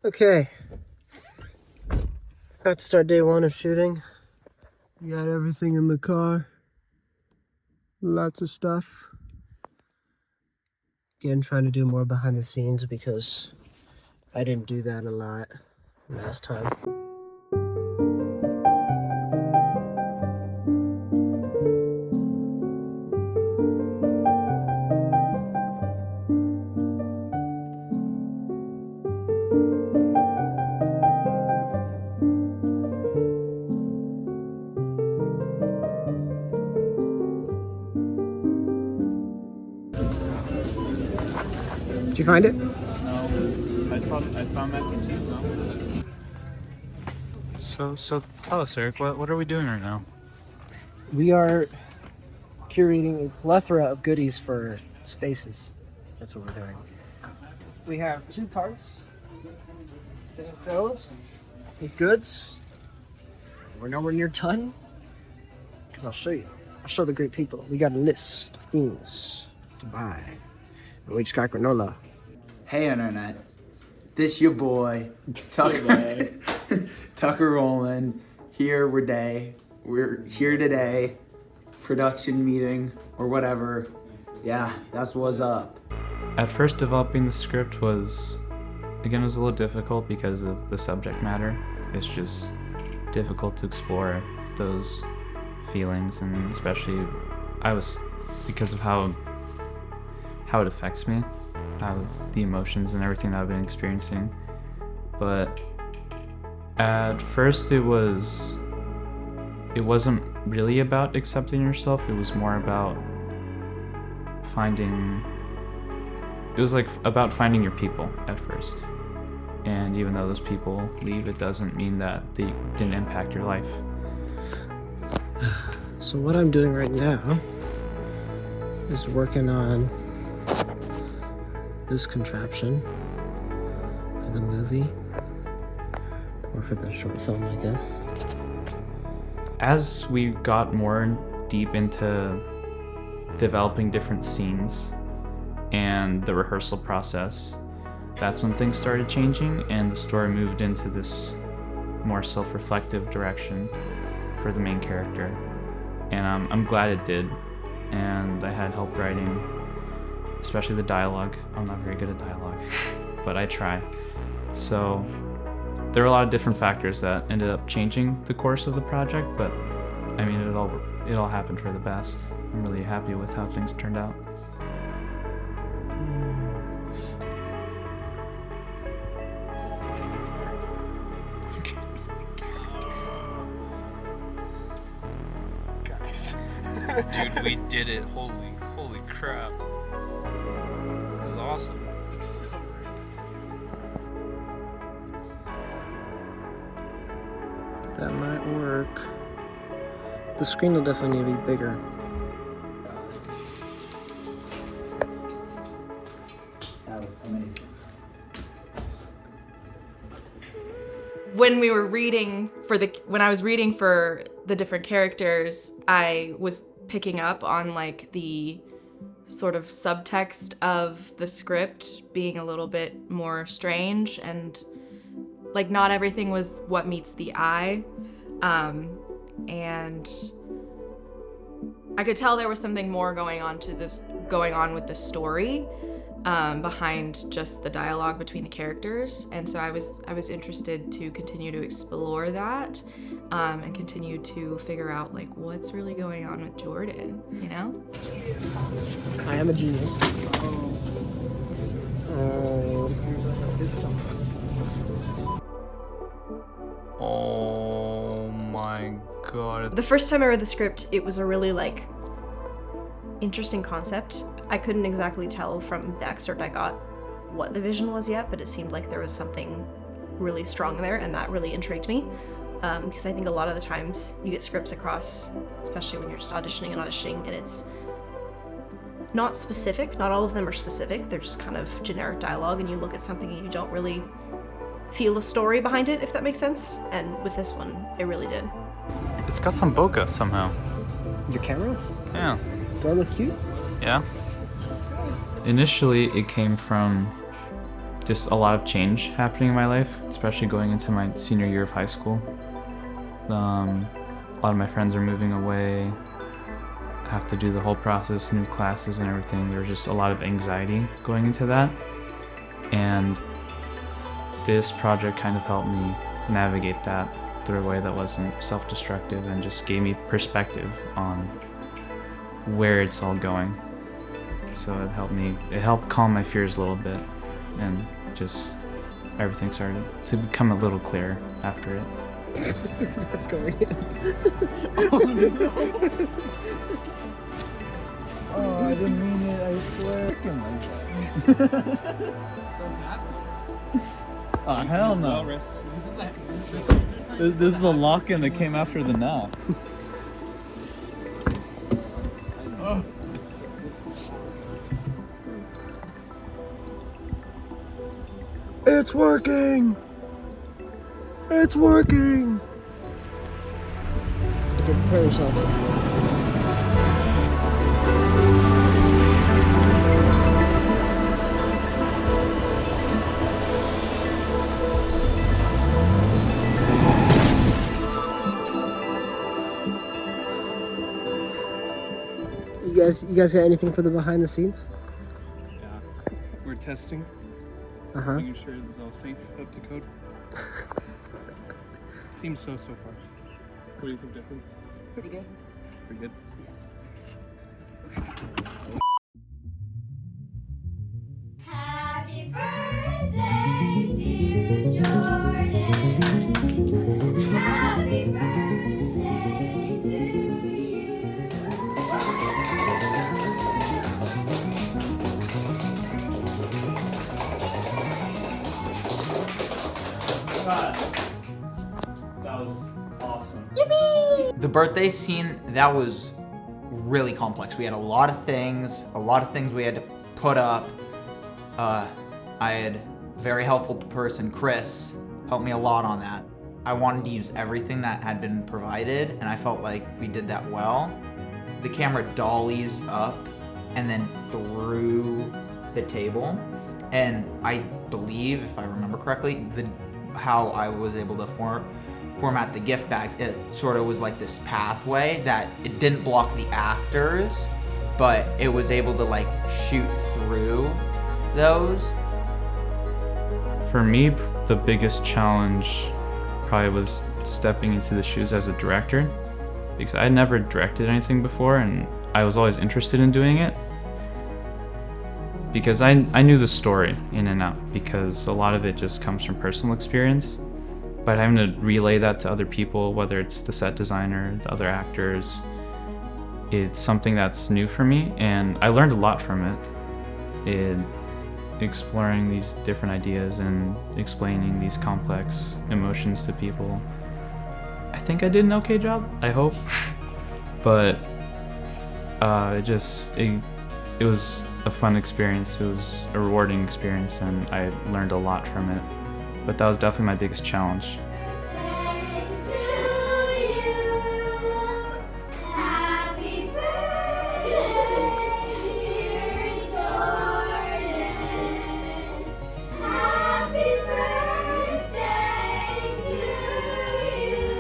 Okay, about to start day one of shooting. We got everything in the car. Lots of stuff. Again, trying to do more behind the scenes because I didn't do that a lot last time. Did you find it? No, I found mac and cheese, no? So tell us, Eric, what are we doing right now? We are curating a plethora of goodies for spaces. That's what we're doing. We have 2 carts being filled with goods. We're nowhere near done because I'll show you. I'll show the great people. We got a list of things to buy. And we just got granola. Hey internet, this your boy, Tucker, Tucker Rowland, we're here today, production meeting, or whatever, yeah, that's what's up. At first, developing the script was a little difficult because of the subject matter. It's just difficult to explore those feelings, and especially because of how it affects me, how the emotions and everything that I've been experiencing. But at first it wasn't really about accepting yourself. It was more about finding your people at first. And even though those people leave, it doesn't mean that they didn't impact your life. So what I'm doing right now is working on this contraption for the movie, or for the short film, I guess. As we got more deep into developing different scenes and the rehearsal process, that's when things started changing and the story moved into this more self-reflective direction for the main character. And I'm glad it did, and I had help writing, especially the dialogue. I'm not very good at dialogue, but I try. So there are a lot of different factors that ended up changing the course of the project, but I mean, it all happened for the best. I'm really happy with how things turned out. Guys. Dude, we did it. Holy crap. This is awesome. It's so great. That might work. The screen will definitely need to be bigger. That was amazing. When I was reading for the different characters, I was picking up on like the sort of subtext of the script being a little bit more strange, and like not everything was what meets the eye. And I could tell there was something more going on with the story behind just the dialogue between the characters, and so I was interested to continue to explore that and continue to figure out like what's really going on with Jordan, you know? I am a genius. Oh my god. The first time I read the script, it was a really interesting concept. I couldn't exactly tell from the excerpt I got what the vision was yet, but it seemed like there was something really strong there, and that really intrigued me. Because I think a lot of the times you get scripts across, especially when you're just auditioning, and it's not specific. Not all of them are specific. They're just kind of generic dialogue, and you look at something and you don't really feel a story behind it, if that makes sense. And with this one, it really did. It's got some bokeh somehow. Your camera? Yeah. Do I look cute? Yeah. Initially, it came from just a lot of change happening in my life, especially going into my senior year of high school. A lot of my friends are moving away. I have to do the whole process, new classes and everything. There was just a lot of anxiety going into that. And this project kind of helped me navigate that through a way that wasn't self-destructive and just gave me perspective on where it's all going. So it helped calm my fears a little bit, and just everything started to become a little clearer after it. That's going in. Oh, I didn't mean it, I swear. Oh, hell no. This is the lock-in that came after the nap. It's working! It's working! Okay, prepare yourself. You guys got anything for the behind the scenes? Yeah, we're testing, Uh-huh. making sure it's all safe, up to code. Seems so far. What do you think, Declan? Pretty good. Pretty good. Happy birthday, dear Jordan. Happy birthday to you. That was awesome. The birthday scene, that was really complex. We had a lot of things we had to put up. I had a very helpful person, Chris, helped me a lot on that. I wanted to use everything that had been provided, and I felt like we did that well. The camera dollies up and then through the table, and I believe, if I remember correctly, how I was able to format the gift bags, it sort of was like this pathway that it didn't block the actors, but it was able to like shoot through those. For me, the biggest challenge probably was stepping into the shoes as a director, because I had never directed anything before and I was always interested in doing it. Because I knew the story in and out, because a lot of it just comes from personal experience. But having to relay that to other people, whether it's the set designer, the other actors, it's something that's new for me, and I learned a lot from it. Exploring these different ideas and explaining these complex emotions to people. I think I did an okay job, I hope. But it was a fun experience, it was a rewarding experience, and I learned a lot from it. But that was definitely my biggest challenge. Birthday to you. Happy birthday, dear Jordan. Happy birthday to you.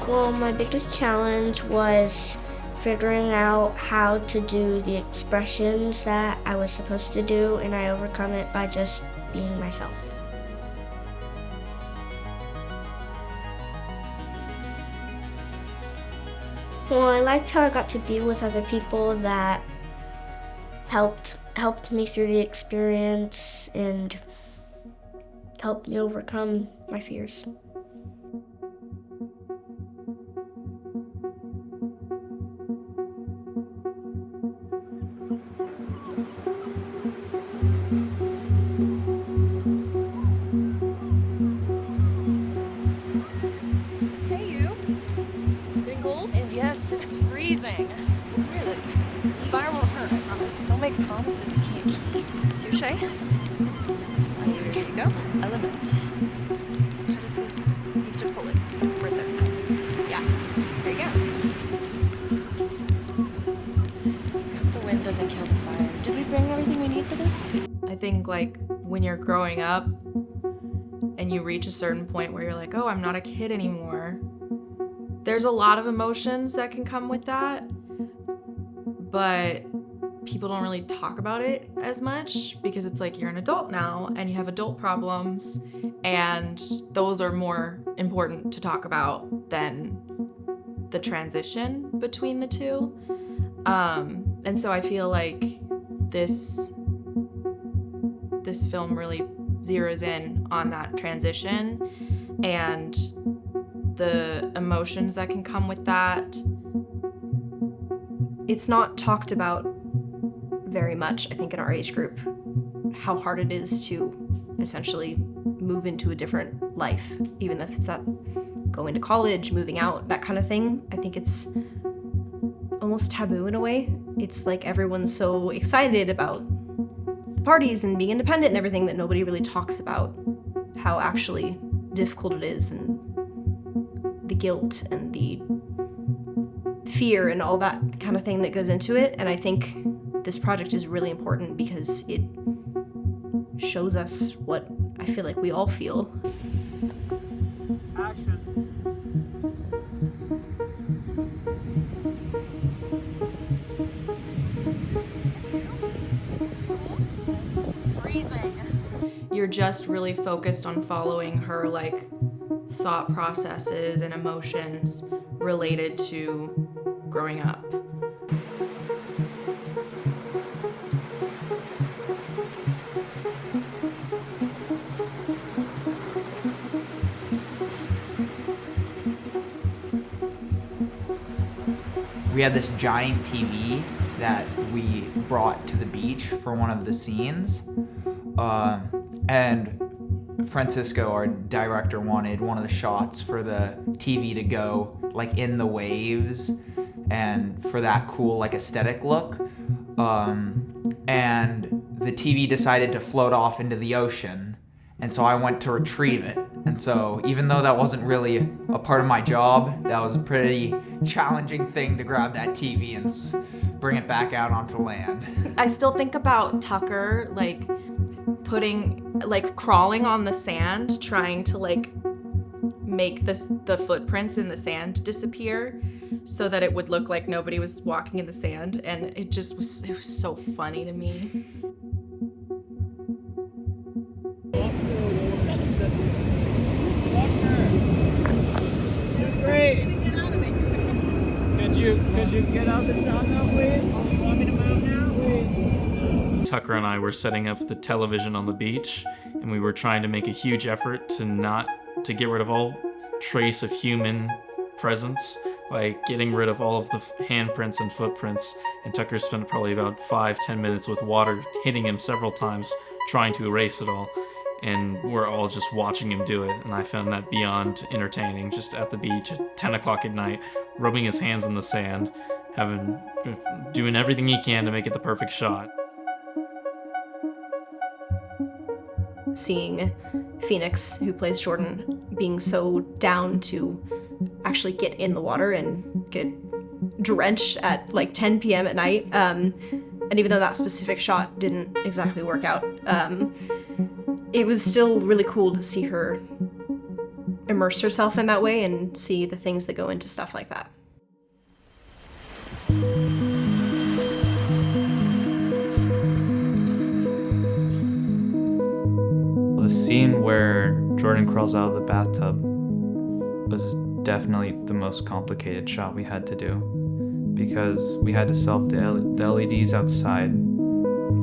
Well, my biggest challenge was figuring out how to do the expressions that I was supposed to do, and I overcome it by just being myself. Well, I liked how I got to be with other people that helped me through the experience and helped me overcome my fears. Hey, you. Getting cold? Yes, it's freezing. Really? Fire won't hurt, I promise. Don't make promises you can't keep. Touche. Here you go. Element. How does this? You have to pull it. Right there. Yeah. There you go. I hope the wind doesn't kill the need for this? I think like when you're growing up and you reach a certain point where you're like, oh, I'm not a kid anymore. There's a lot of emotions that can come with that, but people don't really talk about it as much because it's like you're an adult now and you have adult problems, and those are more important to talk about than the transition between the two. And so I feel like this film really zeroes in on that transition and the emotions that can come with that. It's not talked about very much, I think, in our age group, how hard it is to essentially move into a different life, even if it's going to college, moving out, that kind of thing. I think it's almost taboo in a way. It's like everyone's so excited about the parties and being independent and everything that nobody really talks about how actually difficult it is, and the guilt and the fear and all that kind of thing that goes into it. And I think this project is really important because it shows us what I feel like we all feel. You're just really focused on following her like thought processes and emotions related to growing up. We had this giant TV that we brought to the beach for one of the scenes. And Francisco, our director, wanted one of the shots for the TV to go like in the waves and for that cool like aesthetic look. And the TV decided to float off into the ocean. And so I went to retrieve it. And so even though that wasn't really a part of my job, that was a pretty challenging thing to grab that TV and bring it back out onto land. I still think about Tucker like crawling on the sand, trying to like make the footprints in the sand disappear so that it would look like nobody was walking in the sand, and it was so funny to me. Great. Could you get out the shot now, please? You want me to move now? Tucker and I were setting up the television on the beach, and we were trying to make a huge effort to get rid of all trace of human presence by getting rid of all of the handprints and footprints. And Tucker spent probably about 5-10 minutes with water hitting him several times trying to erase it all. And we're all just watching him do it, and I found that beyond entertaining, just at the beach at 10 o'clock at night, rubbing his hands in the sand, doing everything he can to make it the perfect shot. Seeing Phoenix, who plays Jordan, being so down to actually get in the water and get drenched at like 10 p.m. at night, and even though that specific shot didn't exactly work out, it was still really cool to see her immerse herself in that way and see the things that go into stuff like that. The scene where Jordan crawls out of the bathtub was definitely the most complicated shot we had to do, because we had to set up the LEDs outside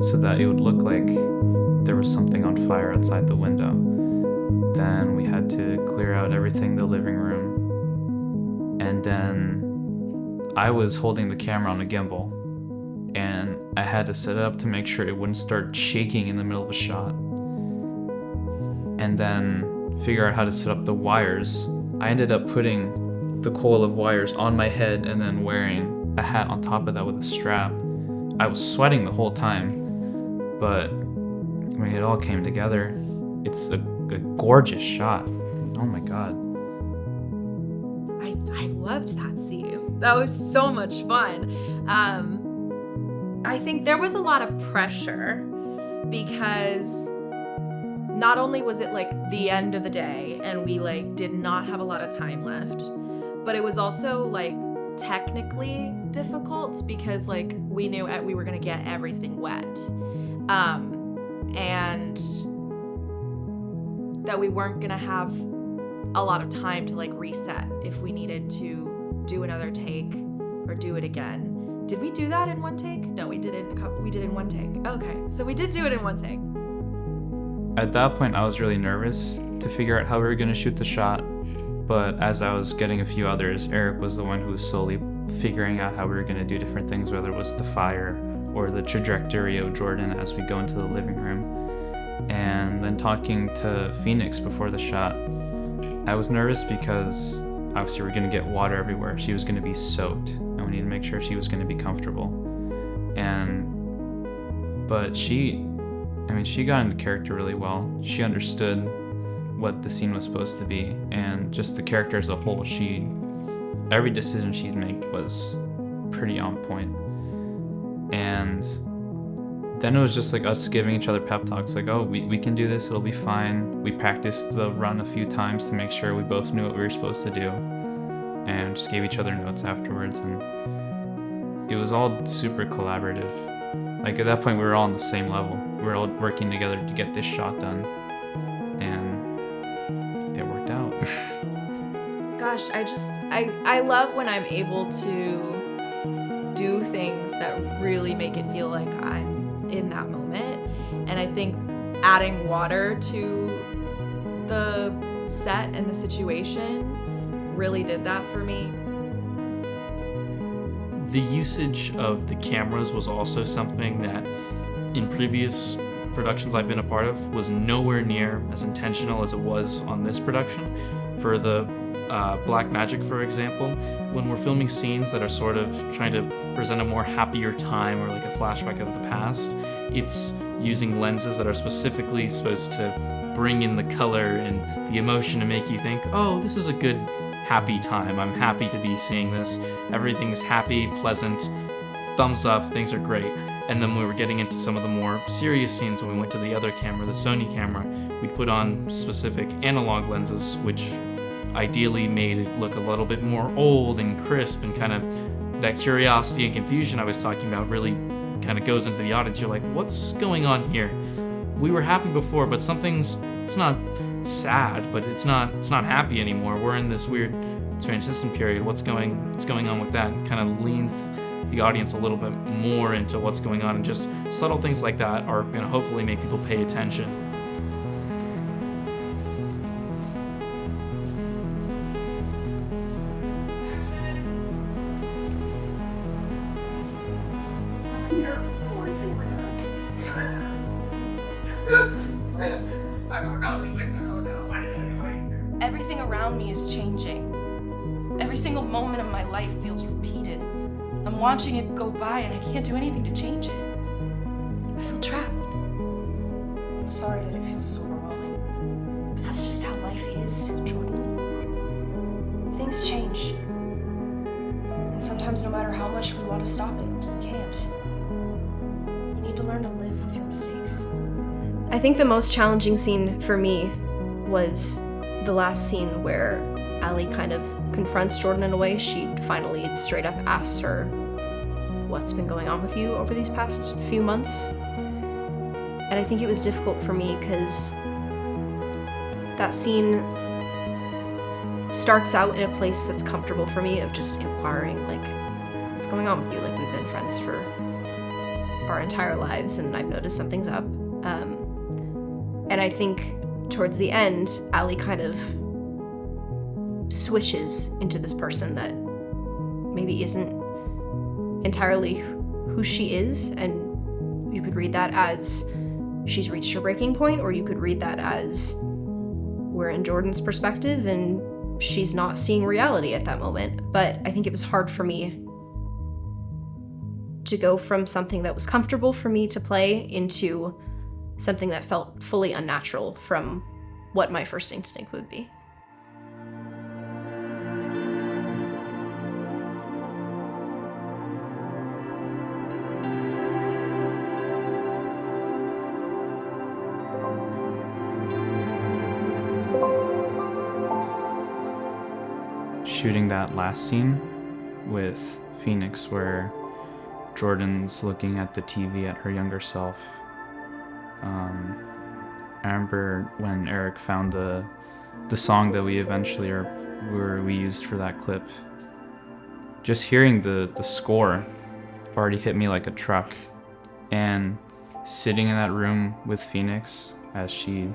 so that it would look like there was something on fire outside the window. Then we had to clear out everything in the living room. And then I was holding the camera on a gimbal, and I had to set it up to make sure it wouldn't start shaking in the middle of a shot. And then figure out how to set up the wires. I ended up putting the coil of wires on my head and then wearing a hat on top of that with a strap. I was sweating the whole time, but when it all came together, it's a gorgeous shot. Oh my god. I loved that scene. That was so much fun. I think there was a lot of pressure because not only was it like the end of the day and we like did not have a lot of time left, but it was also like technically difficult because like we knew we were gonna get everything wet, and that we weren't gonna have a lot of time to like reset if we needed to do another take or do it again. Did we do that in one take? No, we did it in one take. Okay, so we did do it in one take. At that point, I was really nervous to figure out how we were going to shoot the shot, but as I was getting a few others, Eric was the one who was slowly figuring out how we were going to do different things, whether it was the fire or the trajectory of Jordan as we go into the living room. And then talking to Phoenix before the shot, I was nervous because obviously we're going to get water everywhere. She was going to be soaked, and we need to make sure she was going to be comfortable. But she got into character really well. She understood what the scene was supposed to be, and just the character as a whole, every decision she'd make was pretty on point. And then it was just like us giving each other pep talks, like, oh, we can do this, it'll be fine. We practiced the run a few times to make sure we both knew what we were supposed to do, and just gave each other notes afterwards, and it was all super collaborative. Like at that point, we were all on the same level. We were all working together to get this shot done, and it worked out. Gosh, I love when I'm able to do things that really make it feel like I'm in that moment. And I think adding water to the set and the situation really did that for me. The usage of the cameras was also something that in previous productions I've been a part of was nowhere near as intentional as it was on this production. For the Black Magic, for example, when we're filming scenes that are sort of trying to present a more happier time or like a flashback of the past, it's using lenses that are specifically supposed to bring in the color and the emotion to make you think, oh, this is a good, happy time. I'm happy to be seeing this. Everything's happy, pleasant, thumbs up, things are great. And then when we were getting into some of the more serious scenes, when we went to the other camera, the Sony camera, we'd put on specific analog lenses, which ideally made it look a little bit more old and crisp, and kind of that curiosity and confusion I was talking about really kind of goes into the audience. You're like, what's going on here? We were happy before, but it's not sad, but it's not happy anymore. We're in this weird transition period. What's going on with that? It kind of leans the audience a little bit more into what's going on, and just subtle things like that are going to hopefully make people pay attention. Everything around me is changing. Every single moment of my life feels repeated. I'm watching it go by and I can't do anything to change it. I feel trapped. I'm sorry that it feels so overwhelming. But that's just how life is, Jordan. Things change. And sometimes no matter how much we want to stop it, we can't. You need to learn to live with your mistakes. I think the most challenging scene for me was the last scene where Allie kind of confronts Jordan in a way. She finally straight up asks her, what's been going on with you over these past few months? And I think it was difficult for me because that scene starts out in a place that's comfortable for me, of just inquiring, like, what's going on with you? Like, we've been friends for our entire lives and I've noticed something's up. And I think towards the end, Allie kind of switches into this person that maybe isn't entirely who she is, and you could read that as she's reached her breaking point, or you could read that as we're in Jordan's perspective and she's not seeing reality at that moment. But I think it was hard for me to go from something that was comfortable for me to play into something that felt fully unnatural from what my first instinct would be. shooting that last scene with Phoenix where Jordan's looking at the TV at her younger self. I remember when Eric found the song that we eventually we used for that clip. Just hearing the score already hit me like a truck, and sitting in that room with Phoenix as she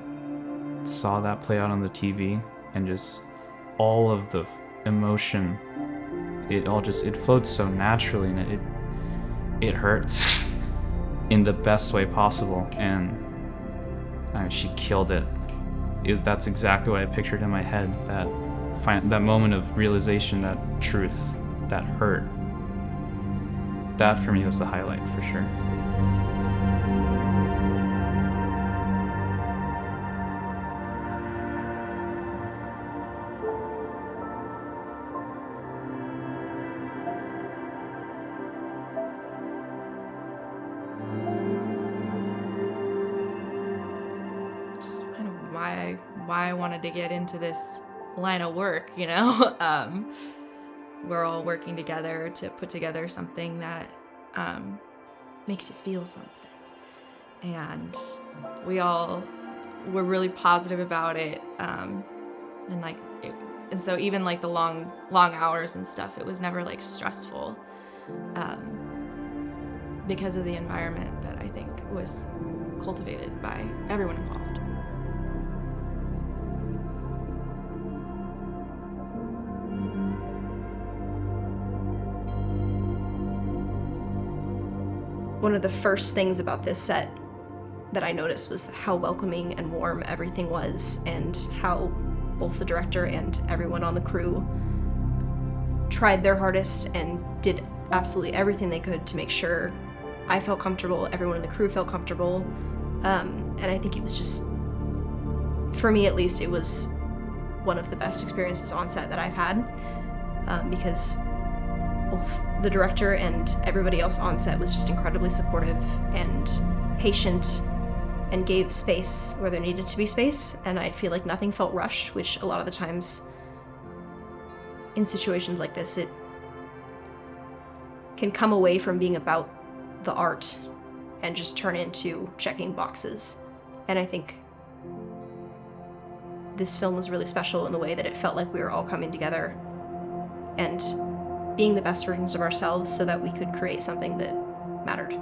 saw that play out on the TV, and just all of the emotion, it flowed so naturally, and it hurts in the best way possible, and she killed it. That's exactly what I pictured in my head, that moment of realization, that truth, that hurt. That for me was the highlight for sure. Just kind of why I wanted to get into this line of work, you know? We're all working together to put together something that makes you feel something. And we all were really positive about it. And so even like the long hours and stuff, it was never like stressful because of the environment that I think was cultivated by everyone involved. One of the first things about this set that I noticed was how welcoming and warm everything was, and how both the director and everyone on the crew tried their hardest and did absolutely everything they could to make sure I felt comfortable, everyone in the crew felt comfortable, and I think it was just, for me at least, it was one of the best experiences on set that I've had, because both the director and everybody else on set was just incredibly supportive and patient and gave space where there needed to be space, and I feel like nothing felt rushed, which a lot of the times in situations like this, it can come away from being about the art and just turn into checking boxes. And I think this film was really special in the way that it felt like we were all coming together and being the best versions of ourselves so that we could create something that mattered.